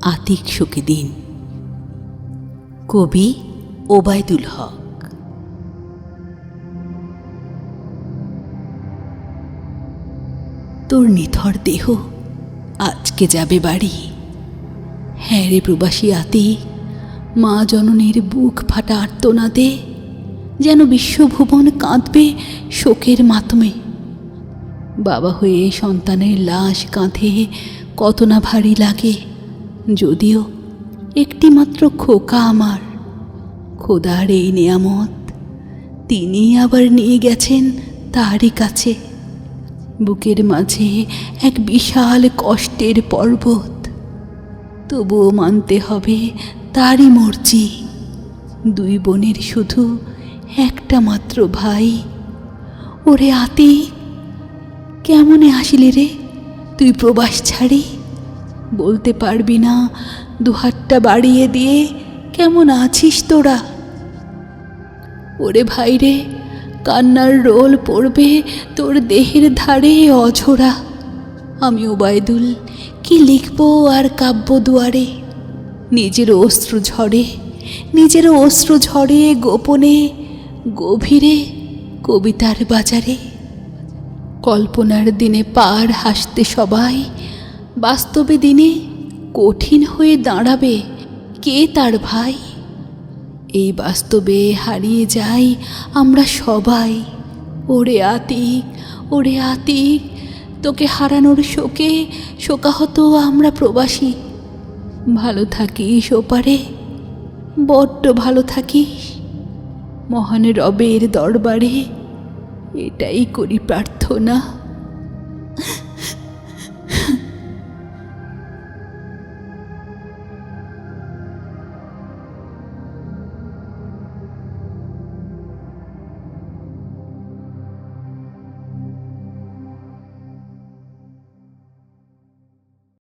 আতিক শোকে দিন। কবি ওবায়দুল হক। তোর নিথর দেহ আজকে যাবে বাড়ি। হ্যাঁ রে প্রবাসী আতিক, মা জননীর বুক ফাটা আর্তনাদে যেন বিশ্বভুবন কাঁদবে শোকের মাতমে। বাবা হয়ে সন্তানের লাশ কাঁধে কত না ভারী লাগে, যদিও একটি মাত্র খোকা আমার। খোদার এই নেয়ামত তিনি আবার নিয়ে গেছেন তারই কাছে। বুকের মাঝে এক বিশাল কষ্টের পর্বত, তবুও মানতে হবে তারই মর্জি। দুই বোনের শুধু একটা মাত্র ভাই। ওরে আতিক, কেমনে আসিলি রে তুই প্রবাস ছাড়ি? বলতে পারবি না দুহাতটা বাড়িয়ে দিয়ে কেমন আছিস তোরা? ওরে ভাই রে, কান্নার রোল পড়বে তোর দেহের ধারে অঝোরা। আমি ওবায়দুল কি লিখব আর কাব্য দুয়ারে? নিজের অশ্রু ঝরে গোপনে গভীরে কবিতার বাজারে। কল্পনার দিনে পার হাসতে সবাই, বাস্তবে দিনে কঠিন হয়ে দাঁড়াবে কে তার ভাই? এই বাস্তবে হারিয়ে যাই আমরা সবাই। ওরে আতিক, তোকে হারানোর শোকে শোকাহত আমরা প্রবাসী। ভালো থাকিস ওপারে, বড্ড ভালো থাকিস। মহান রবের দরবারে এটাই করি প্রার্থনা।